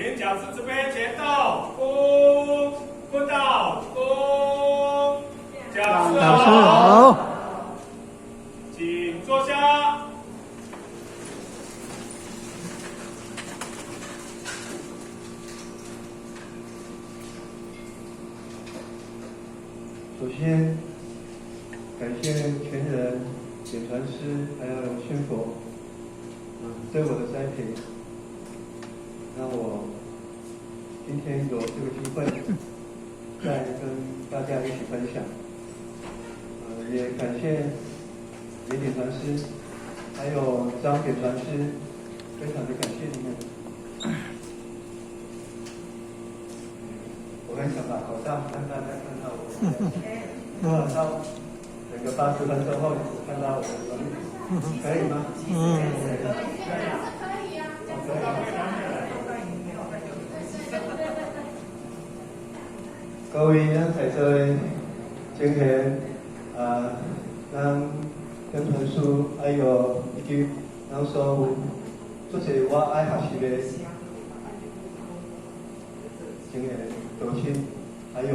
请讲师慈悲前到，恭，坤到，恭，讲师好，请坐下。首先，感谢全人、点传师还有龙宣佛，对我的栽培，让我今天有这个机会再跟大家一起分享。也感谢莲点传师，还有张点传师，非常的感谢你们。我很想把口罩让大家看到我，到整个80分钟后看到我的人，可以吗？可以啊。各位咱在座的今天咱跟传师还有以及咱所有做些我爱学习的今天父亲，还有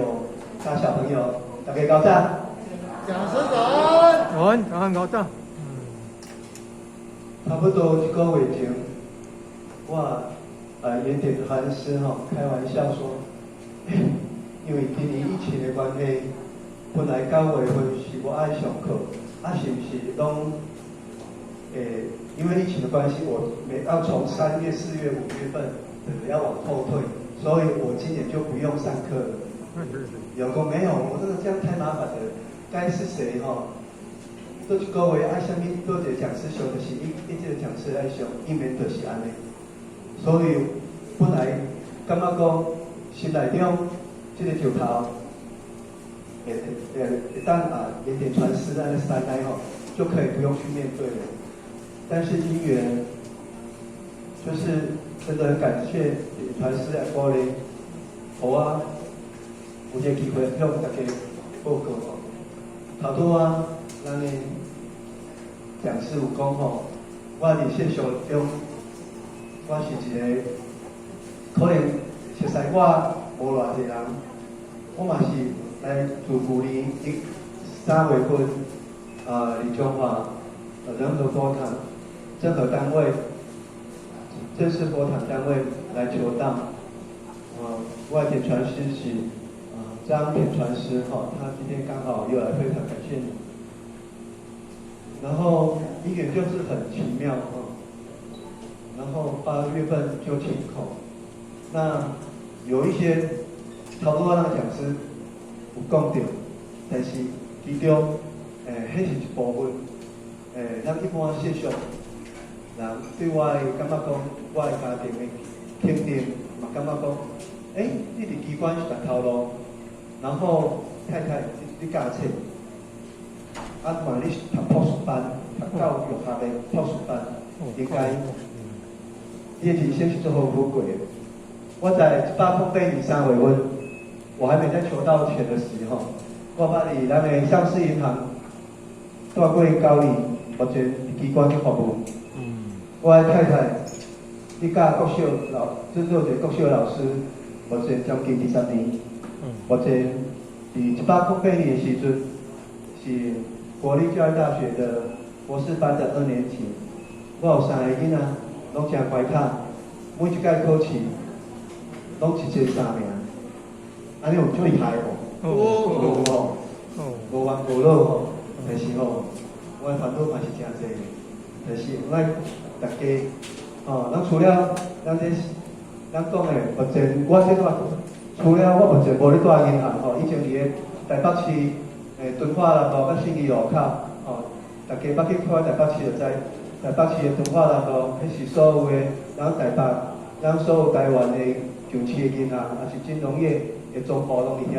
大小朋友，大家高赞。讲师长，感恩高赞。差不多1个月前，我也点传师开玩笑说，因为今年疫情的关系，本来9月份是我爱上课，是不是拢因为疫情的关系，我要从3月、4月、5月份要往后退，所以我今年就不用上课了。有个没有，我这个这样太麻烦了。该是谁都1个月爱什么做一个讲师上，就是一个讲师爱上，一面就是安尼。所以本来感觉讲心内中这个石头，当莲点传师那个3代就可以不用去面对了。但是因缘，就是真的很感谢传师的鼓励，给我有这个机会向大家报告头拄咱的讲师有讲我伫现实中，我是一个可能熟悉我无偌济人，我嘛是来自去年3月份伫中华仁和佛堂任何单位正式佛堂单位来求道。我的点传师是张点传师他今天刚好又来，非常感谢你。然后因缘就是很奇妙然后8月份就请口，那有一些头拄那个讲师有讲到，但是其中迄是一部分咱一般世俗人对我的感觉讲，我的家庭的肯定嘛感觉讲，你伫机关是读头路，然后太太你教册，嘛你读博士班，读教育学的博士班，应该你的人生是做好富贵的。我在108年3月份，我还没在求道前的时候，我捌伫咱的上市银行带过交易，目前机关去服务。我的太太，你教国小做一个国小老师，目前将近20年。目前伫108年的时阵，是国立教育大学的博士班的2年级。我有3个囡仔，拢真乖巧，每一届考试拢一前3名。安尼有最厉害无冤无路但是我的烦恼嘛是真济的，但是咱大家咱除了咱讲的目前我除了我目前无咧住银行以前伫个台北市敦化南路甲信义路口大家捌去看台北市就知，台北市的敦化南路，迄是所有的咱所有台湾的上市的银行，也是金融业的总部拢伫遐。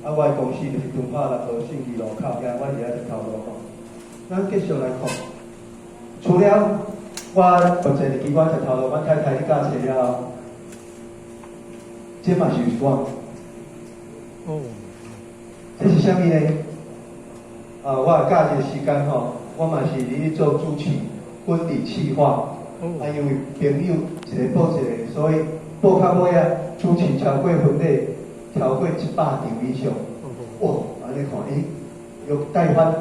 我的公司就是敦化南路信义路口遐，我伫遐一头路咱继续来看，除了我目前伫机关一头路，阮太太去教册了，这嘛是我。这是啥物呢？我教一个时间我嘛是伫做主持婚礼企划，啊，因为朋友一个报一个，所以报到尾啊，主持超过婚礼超过100场以上。哇，安尼看，有代翻，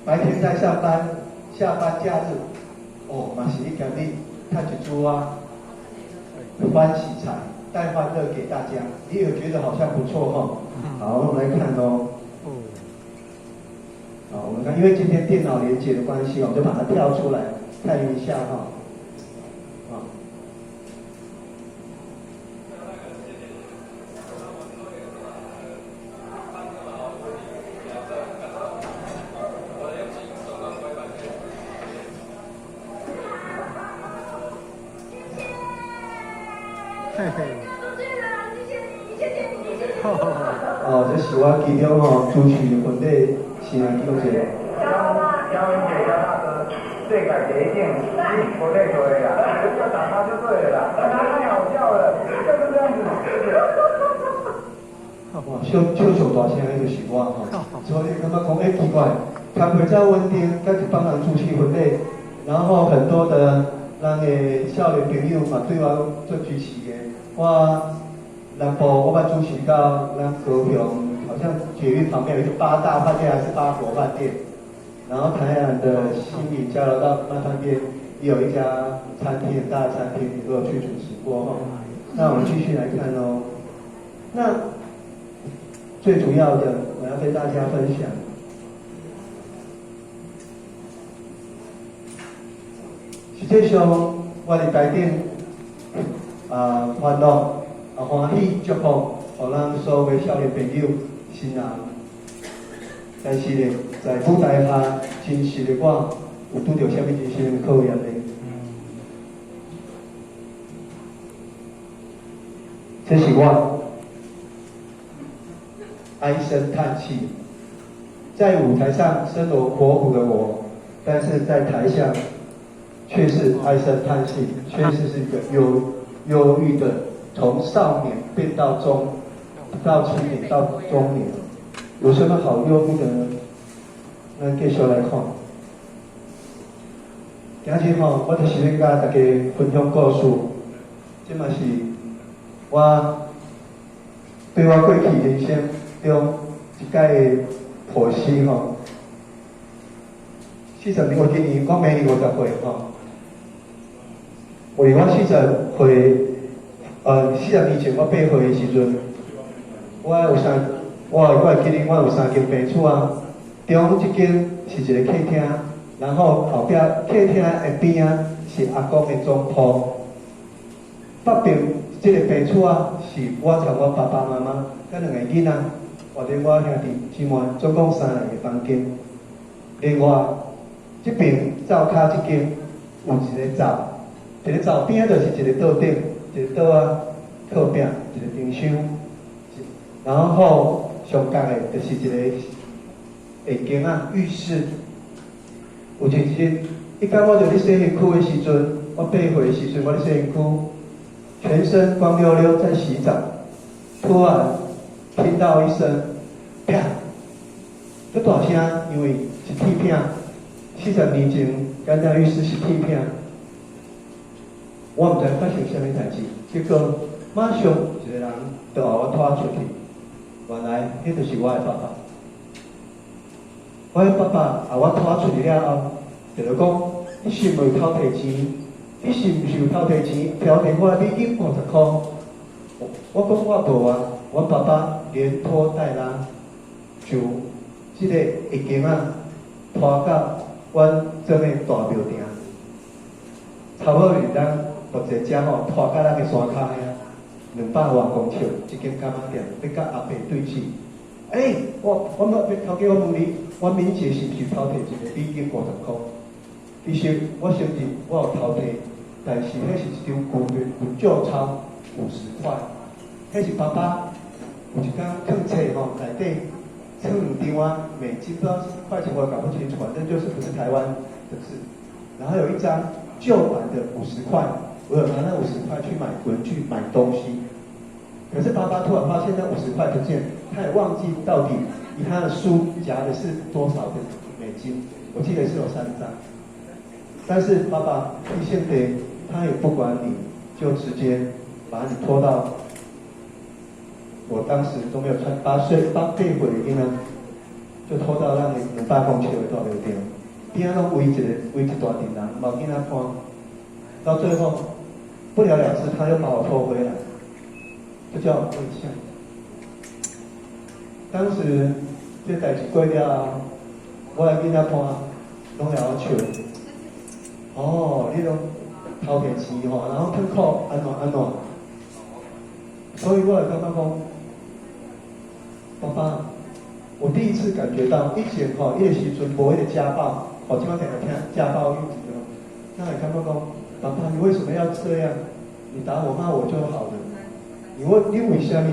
白天在上班，下班假日，哦，嘛是一家你看一株啊，欢喜财，带欢乐给大家。你有觉得好像不错哈？好，我们来看哦。好，我们看，因为今天电脑连接的关系，我们就把它跳出来看一下哈。好。嘿嘿。哦，这是我其中吼主持婚礼新人叫者。姚文姐跟那个最改决定，你不对做的啦，要打他就对了啦，他太好笑了，就是这样子。哇，唱上大声的就是我吼，所以感觉讲奇怪，开会在稳定，开始帮人主持婚礼，然后很多的咱的少年朋友嘛对我做支持的，我。南部我捌主持到咱高雄，好像捷运旁边有一个8大饭店还是8国饭店，然后台南的新民交流道那饭店也有一家餐厅，很大的餐厅，也都有去主持过哈。那我们继续来看哦。那最主要的，我要跟大家分享，实际上我哋台顶欢乐。欢喜祝福，互咱所有的少年朋友、新人。但是咧，在舞台下，真实的我有拄到啥物人生的考验咧？这是我唉声叹气，在舞台上生龙活虎的我，但是在台下却是唉声叹气，确实是一个忧郁的。从少年变到青年到中年，有什么好忧郁的呢？咱继续来看。今日吼，我就是要甲大家分享故事，这嘛是我对我过去人生中一届的剖析吼。40年，我今年我明年50岁吼，为我40岁。40年前我8岁的时阵，我会记得我有3间病厝啊，中一间是一个客厅，然后后壁客厅的边啊是阿公的总铺，北边这个病厝啊是我从我爸爸妈妈甲2个囡仔，或者我兄弟姊妹，总共3个房间。另外这边灶骹这间有一个灶，一个灶边就是一个桌顶。一个桌啊，靠壁一个冰箱，然后上角的就是一个下间啊浴室。有一日，刚我伫咧洗身躯的时阵，我8岁的时阵，我伫洗身躯，全身光溜溜在洗澡，突然听到一声啪，这大声，因为是铁片，40年前，干那浴室是铁片。我毋知发生啥物代志，结果马上一个人就把我拖出去。原来迄就是我的爸爸。我的爸爸把我拖出去了后，就讲：你是毋是有偷摕钱？你是毋是有偷摕钱？调摕我美金50块。我讲我无啊，我爸爸连拖带拉，就即个下间啊拖到阮这个大庙埕，差不多是咱。或者只吼拖到咱个山骹遐，200多公尺一间干妈店，要甲阿伯对峙。我头家我问你，我敏捷是毋是偷摕一个美金50块？其实我承认我有偷摕，但是迄是一张旧的有旧钞50块，迄是爸爸有一天藏册吼内底藏2张啊美金，不知道是块钱我搞不清楚，反正就是不是台湾的字。然后有一张旧版的50块。我有拿那50块去买文具、买东西，可是爸爸突然发现那50块不见，他也忘记到底他的书夹的是多少的美金，我记得是有3张。但是爸爸一线得，他也不管你，就直接把你拖到，我当时都没有穿8岁8岁回的婴儿，就拖到让你200公尺的大楼顶，边仔拢围一大群人，冇囡仔看，到最后不了了之，他又把我拖回来，就叫我跪下。当时这代志过了，我的囡仔看，拢了我笑。哦，你拢偷摕钱吼，然后吞苦安怎？所以我就感觉讲，爸爸，我第一次感觉到以前吼，迄个时阵无迄个家暴，即摆定来听家暴例子哦，那会感觉讲，爸爸你为什么要这样？你打我骂我就好了，你为什么？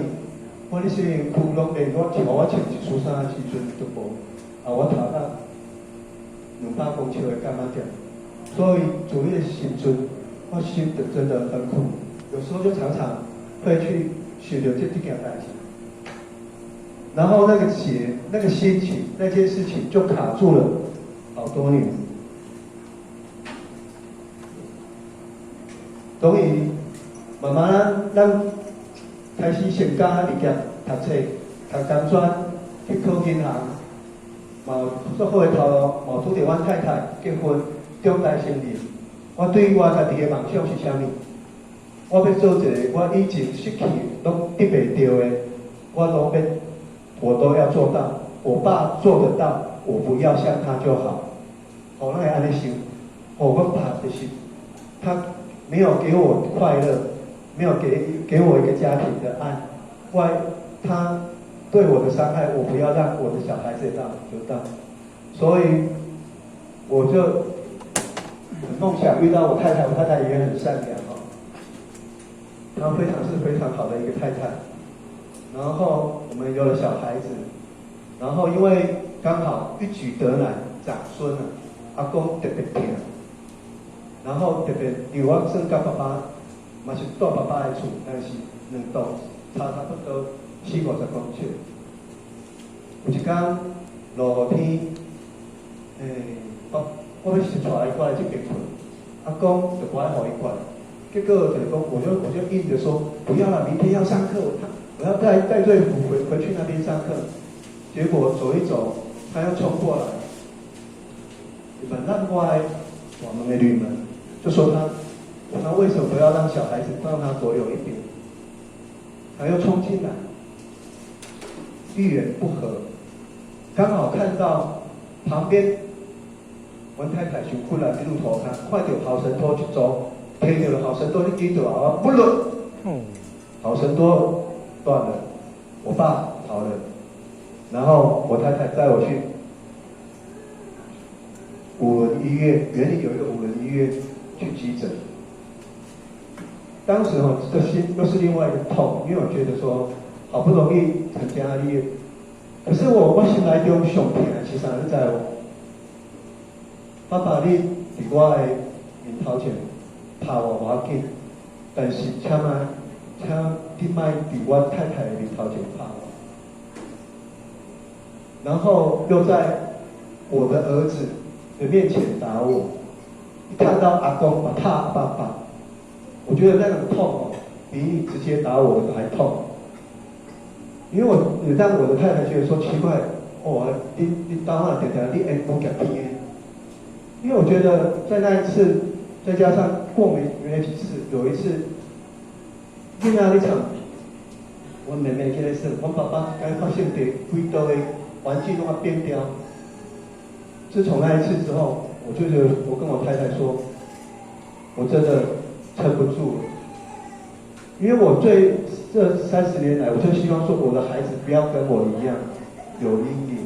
我你是窟窿的，我像我穿一束衫的时阵都无，我头到200公尺的干嘛点？所以主义的时阵，我心的真的很苦，有时候就常常会去想着这件代志，然后那个结、那个心情、那件事情就卡住了好多年。所以慢慢咱开始先教理解读册、读工专，去考银行，嘛做好的头路，嘛拄着阮太太结婚，中大成立。我对我家己的梦想是啥物？我要做一个我以前失去拢得袂到的，我都要做到。我爸做得到，我不要像他就好。我那个安尼想，我爸就是他没有给我快乐。没有给我一个家庭的爱，他对我的伤害，我不要让我的小孩子得到，所以我就梦想遇到我太太，我太太也很善良哦，她是非常好的一个太太，然后我们有了小孩子，然后因为刚好一举得来长孙了，阿公特别疼，然后特别因为我生甲爸爸。嘛是住爸爸的厝，但是2栋，差不多40-50公尺。有一天落天，我要是带伊过来这边困，阿公就不爱互伊过来，结果就是讲，我就硬着说不要了，明天要上课，我要带瑞福回去那边上课。结果走一走，他要冲过来，本让我们的女门就说他为什么不要让小孩子让他多有一点？他又冲进来，一言不合，刚好看到旁边，阮太太想过来一路头看，看到好神拖一走，听到了好神拖就紧着啊，不论，好神拖断了，我爸跑了，然后我太太带我去5人医院，园里有一个5人医院去急诊。当时这心又是另外一个痛，因为我觉得说好不容易成家立业，可是我心内中上痛的其实是在爸爸你伫我的面头前拍我无要紧，但是请你莫伫我太太的面头前拍我，然后又在我的儿子的面前打我，看到阿公怕爸爸。我觉得那种痛比你直接打我的还痛，因为我也让我的太太觉得说奇怪，你打我点点，你不敢听，因为我觉得在那一次，再加上过没几次，有一次，囡仔那场，我妹妹去来说，我爸爸刚发现对规道的环境都要变掉。自从那一次之后，我就觉得我跟我太太说，我真的撑不住了，因为我这30年来，我就希望说我的孩子不要跟我一样有阴影，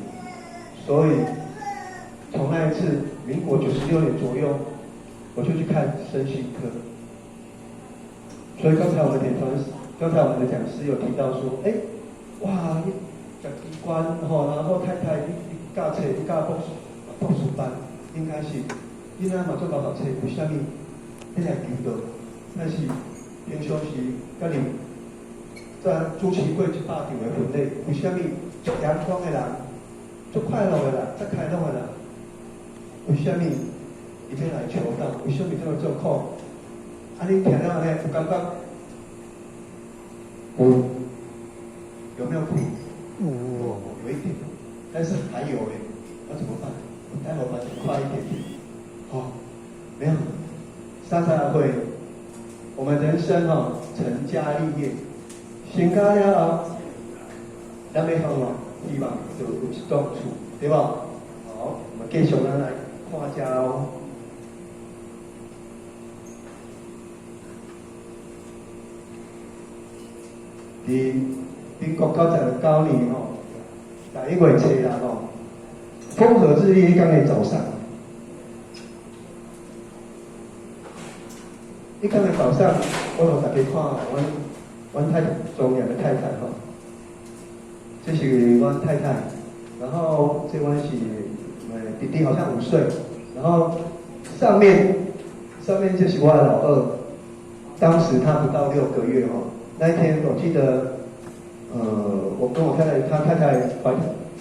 所以从那一次民国96年左右，我就去看身心科。所以刚才我们的讲师有提到说，哇，你讲机关吼，然后太太你教册你教博士班，应该是囡仔嘛做老读册，为虾米你来求到？但是平常时甲你在主持过100场的婚礼，为虾米足阳光的人、足快乐的人、足开朗的人，为虾米伊要来求道，为什么这么做苦？啊，你听到呢，有感觉？有没有苦？有一点，但是还有诶，那怎么办？我待会把它快一点。没有，三才会，我们人生成家立业，成家了后，咱要希望就有一栋厝，对吧？好，我们继续咱来看家哦。民国99年11月初日风和日丽，刚日早上，一刚日早上，我有大家看阮太庄严的太太这是阮太太，然后这阮是弟弟，好像5岁，然后上面就是我的老二，当时他不到6个月那一天我记得，我跟我太太，他太太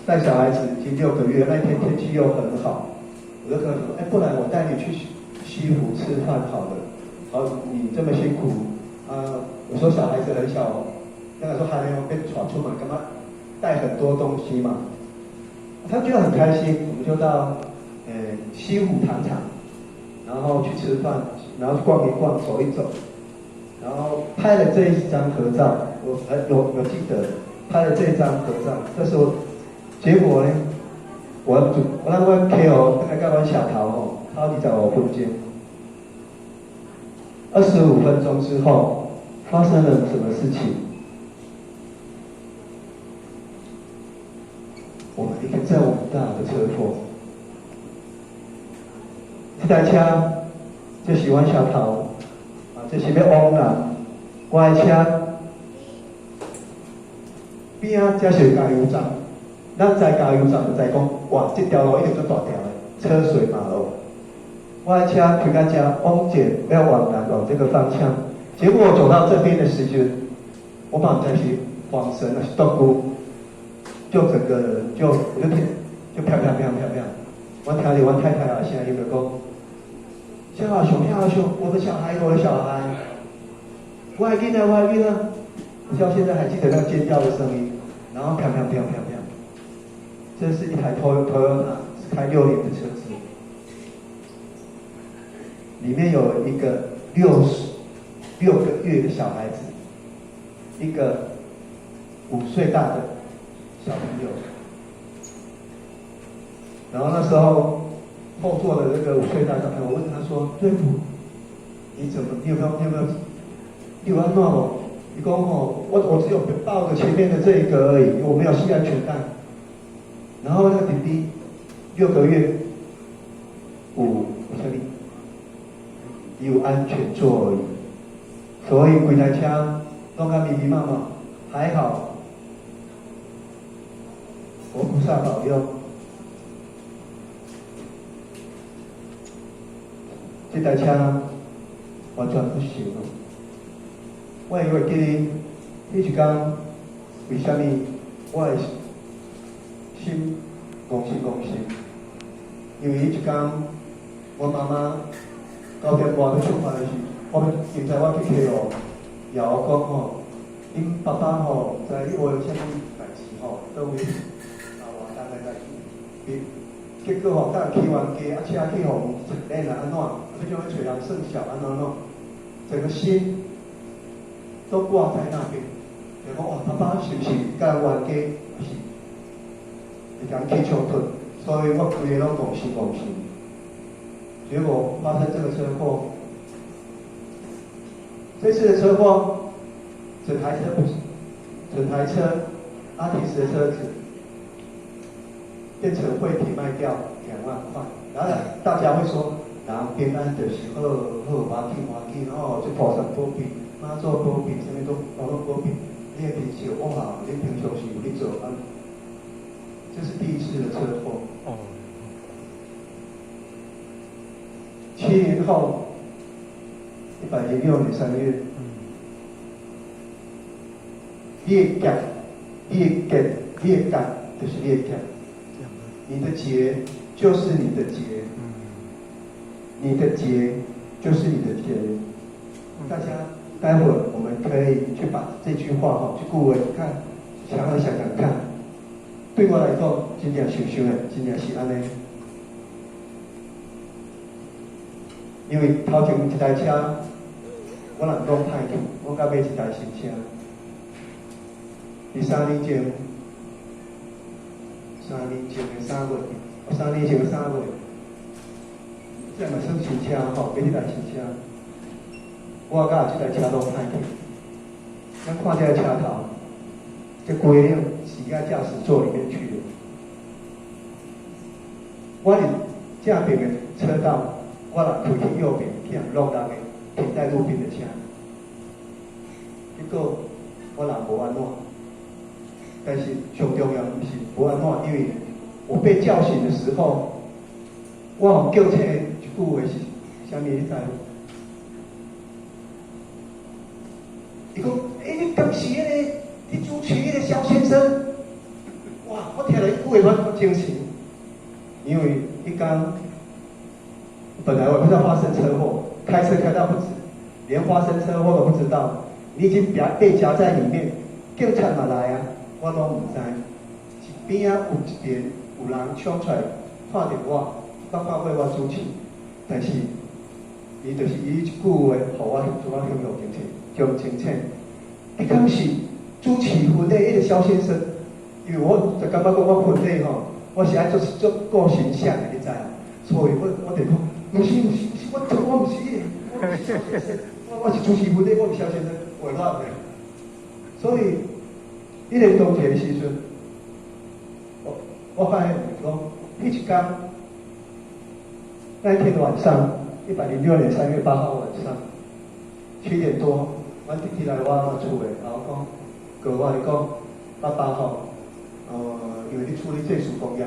带小孩子已经6个月，那一天天气又很好，我就跟他说，不然我带你去西湖吃饭好了。好，你这么辛苦我说小孩子很小，那个时候还没有被闯出门，干嘛带很多东西嘛？他觉得很开心，我们就到西湖糖厂，然后去吃饭，然后逛一逛，走一走。然后拍了这一张合照，我有记得拍了这一张合照，这是我结果呢，我让我 KO 大概跟我小桃超级早我分间，25分钟之后发生了什么事情？我们一个这么大的车祸，这台车就喜欢小桃。这是要往南，我的车边啊，这是加油站，咱在加油站就知讲，哇，这条路一定做大条的，车水马龙。我的车开到这往前要往南往这个方向，结果我走到这边的时候，我把这些晃神了，动物，就整个人我就飘，我听见我太太的声音就讲。小阿雄，我的小孩，我的囡仔，我到现在还记得那尖叫的声音，然后飘，这是一台 Toyota， 是开6年的车子，里面有一个6个月的小孩子，一个5岁大的小朋友，然后那时候。后座的那个5岁大小朋友，我问他说：“队夫，你有没有安怎无？”你讲我只有抱着前面的这一个而已，我没有系安全带。然后那个弟弟6个月，有安全座而已，所以规台车弄个密麻麻，还好，佛菩萨保佑。这台车完全不行了。我以为迄一天，为什么我的心公心？因为迄一天，我妈妈9点半要出发的时，现在我去溪路，也我讲恁爸爸在你为什么代志都会活动的代志。结果等去完家，车去互练了安怎？要叫找人算小安怎？整个心都挂在那边。就讲哇，爸爸是不是甲冤家，是会讲起冲突？所以我规个拢讲心。结果发生这个车祸，这次的车祸，整台车阿提斯的车子。变成会体卖掉2万块，然后大家会说，人平安就是好，滑稽，这菩萨保庇，妈祖保庇，什么都保庇，你的平常哇，你平常是有在做安，这是第一次的车祸。7年后，106年3月，裂感就是裂感。你的劫就是你的劫，你的结就是你的结。大家待会儿我们可以去把这句话哈，去顾问看，想想看。对我来讲，真正想想的，真正是安尼。因为头前一台车，我人讲歹去，我甲买一台新车。伫3年前的3月，3年前的3月，这嘛算新车吼，买一台新车。我甲这台车拢歹去。咱看这个车头，这规个驶到驾驶座里面去了。我伫正边的车道，我若开去右边，去弄人个停在路边的车。结果我人无安怎，但是上重要不是无安怎，因为我被叫醒的时候，我互叫醒一句话是啥物？你知无？伊讲，你当时迄个你主持迄个肖先生，哇！我听了一句话，我惊醒，因为一刚本来我不知道发生车祸，开车开到不止，连发生车祸都不知道，你已经被夹在里面，警察嘛来啊，我拢唔知。一边啊有一边有人冲出来看到我，包括我主持，但是伊就是伊一句话，互我做我胸有清醒。讲清楚，你敢是主持婚礼迄个肖先生？因为我就感觉讲我婚礼吼，我是爱做顾形象的，你知啊？所以我就讲，不是，我不是迄个，我是肖先生，我是主持婚礼，我是肖先生，话乱的。所以，迄个当时的时阵，我发现讲，迄一天，那一天晚上，106年3月8号晚上7点多。阮弟弟来我厝诶，然后讲，跟我讲，爸爸吼，因为你处理技术工业，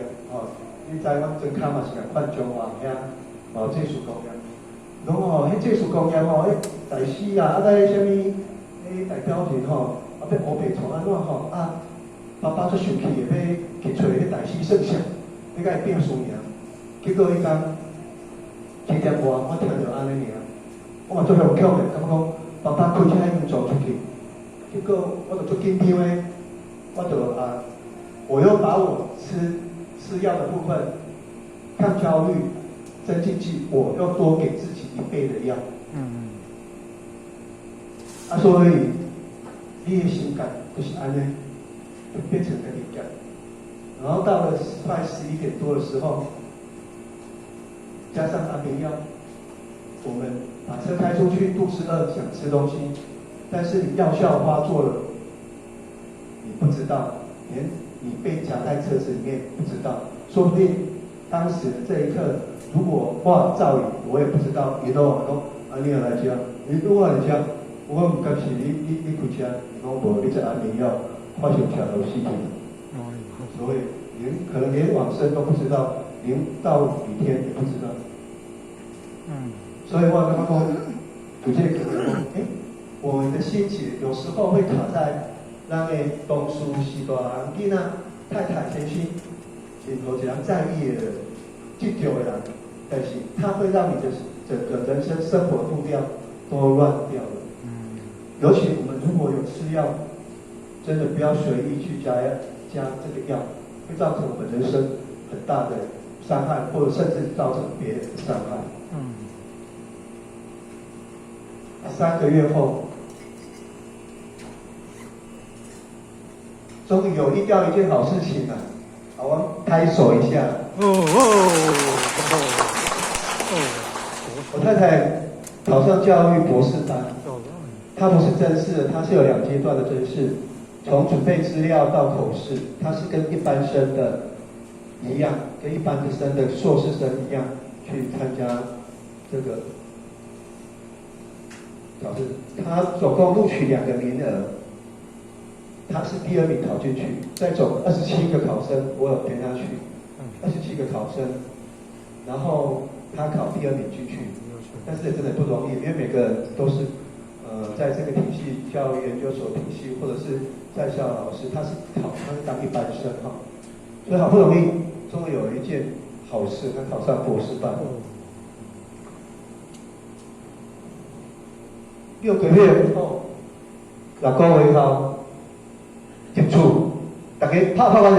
你知阮真卡嘛是共款中华遐，有技术工业。讲吼，迄技术工业吼，迄大师啊，再迄啥物，迄代表人吼，要乌白从安怎吼啊，爸爸做生气诶，要去找迄大师圣像，要甲伊变输赢。结果伊讲7点外，我听到安尼尔，我嘛做向强诶，感觉讲。爸爸开车已经走出去，结果我就做紧张诶，我就我又把我吃药的部分，抗焦虑、镇静剂，我又多给自己1倍的药。所以你的情感就是安尼，就变成了敏感。然后到了快11点多的时候，加上安眠药，我们把车开出去，肚子饿，想吃东西，但是你药效发作了，你不知道，连你被夹在车子里面不知道，说不定当时这一刻，如果我照应，我也不知道，伊都话讲，你也来吃，你如果来吃，我唔敢是你开车，讲无，你这安眠药发生车都死去，所以可能连往生都不知道，连到雨天也不知道。所以我刚刚讲，有这个我们的心情有时候会卡在咱的同事是大人囡仔、太太、先生，任何一人在意的人、执着的人，但是它会让你的整个人生生活步调都乱掉了。尤其我们如果有吃药，真的不要随意去加这个药，会造成我们人生很大的伤害，或者甚至造成别人的伤害。3个月后，终于有遇到一件好事情了，好，我们拍手一下。我太太考上教育博士班，她不是正式的，她是有2阶段的正式，从准备资料到口试，她是跟一般生的一样，跟一般的生的硕士生一样去参加这个。考试，他总共录取2个名额，他是第2名考进去，再总27个考生，我有陪他去，27个考生，然后他考第2名进去，但是真的不容易，因为每个人都是在这个体系，教育研究所体系或者是在校老师，他是当一般生哈，所以好不容易终于有一件好事，他考上博士班。6个月后，6个月后入厝，大家拍拍我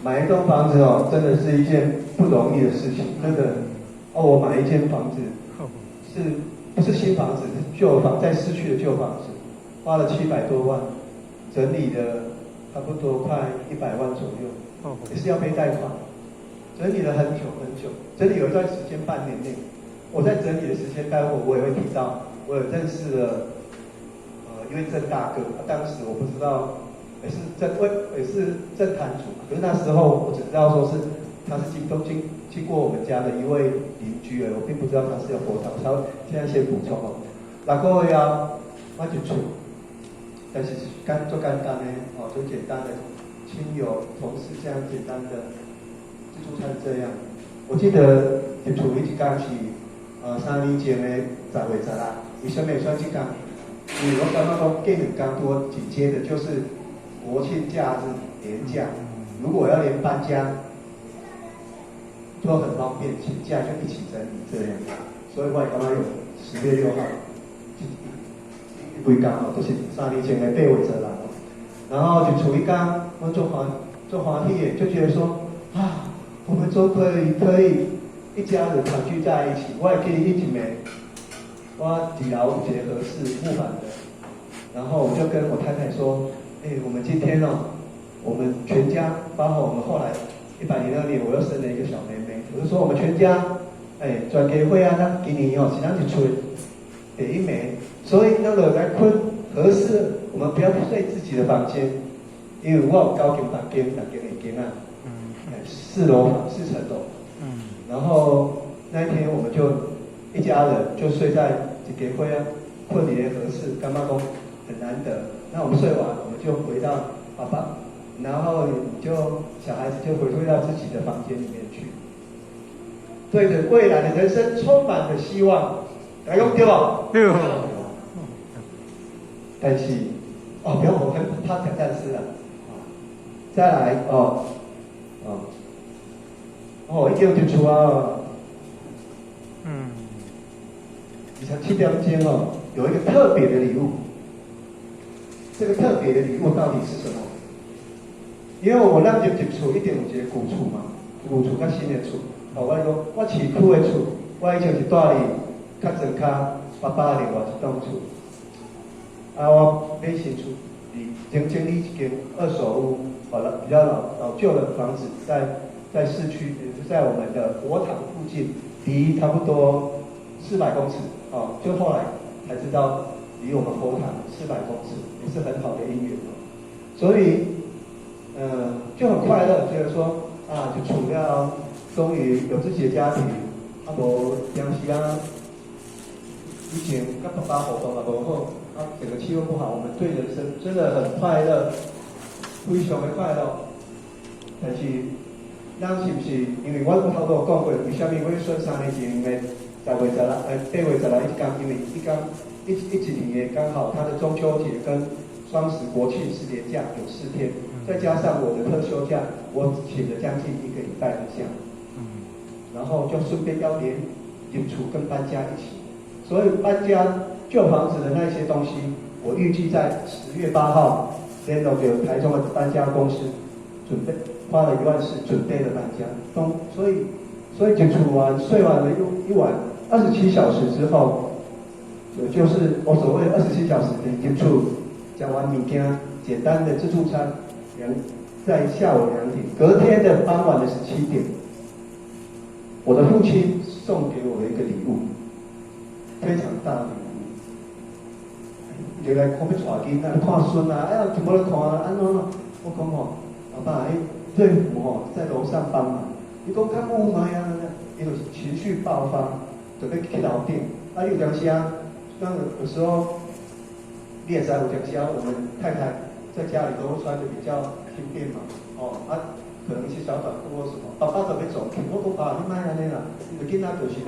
买一栋房子哦，真的是一件不容易的事情，真的。哦，我买一间房子，不是新房子，是旧房，在市区的旧房子，花了700多万，整理的差不多快100万左右，也是要背贷款，整理了很久很久，整理有一段时间半年内，我在整理的时间，待会我也会提到，我有认识了一位郑大哥，当时我不知道。也是政坛主，可是那时候我只知道说是他是经过我们家的一位邻居而已，我并不知道他是有佛堂。现在先补充哦，6个月啊，我就厝，但是做简单的哦，就简单的亲友同事这样简单的自助餐这样。我记得入厝一天是3年前的10月10啊，为什么会选这天？因为我感觉讲过2天多紧接的就是国庆假日连假，如果要连搬家，都很方便，请假就一起整理这样。所以我也刚刚有10月6号，规天哦，就是3年前的8月10啦。然后就处一天，我做滑梯耶，就觉得说啊，我们都可以一家人团聚在一起，我也可以一起美。我2楼有一个合适木板的，然后我就跟我太太说。我们今天哦，我们全家，包括我们后来102年，我又生了一个小妹妹，我就说我们全家，全家伙啊，咱今年哦是咱一村第一枚，所以那个来困合适，我们不要睡自己的房间，因为我有高间房间，2间啊，4层楼，然后那一天我们就一家人就睡在一间伙啊，困也合适，干妈公很难得。那我们睡完，我们就回到爸爸，然后小孩子就回归到自己的房间里面去，对着未来的人生充满着希望，来用对吧？对。但是不要我怕挑战师了，再来一定要出啊，27点钟哦，有一个特别的礼物。这个特别的礼物到底是什么？因为我咱入厝一定有一个旧厝嘛，旧厝甲新的厝。我讲我市区的厝，我以前是住伫较庄卡爸爸另外一栋厝。我买新厝，经历一间2手屋，比较老旧的房子，在市区，在我们的佛堂附近，离差不多400公尺。就后来才知道。离我们佛堂400公尺，也是很好的姻缘哦。所以，就很快乐，觉得说就处了，终于有自己的家庭，无当时以前跟爸爸活动无好，整个气氛不好，我们对人生真的很快乐，非常的快乐。但是，咱是不是因为我头都讲过，为什么我选3年前的10月8月11一天，因为一年刚好他的中秋节跟双十国庆是连假有4天，再加上我的特休假，我请了将近1个礼拜的假，然后就顺便要连入厝跟搬家一起，所以搬家旧房子的那些东西，我预计在10月8号联络给台中的搬家公司，花了1万4准备了搬家，所以入厝完睡完了一晚27小时之后。就是我所谓的27小时的入厝，吃完物件，简单的自助餐，在下午2点，隔天的傍晚的17点，我的父亲送给我的一个礼物，非常大的礼物。就来看要带囡仔，看孙啊，全部来看啊，安怎？我讲老爸，对父在楼上帮忙，你讲较雾霾啊，伊就是情绪爆发，就要去楼顶，有当时那有时候你也知道，有时候我们太太在家里都穿的比较轻便嘛，可能是小短裤或什么，爸爸准备走，我讲爸，你莫安尼啦，你的囡仔就是要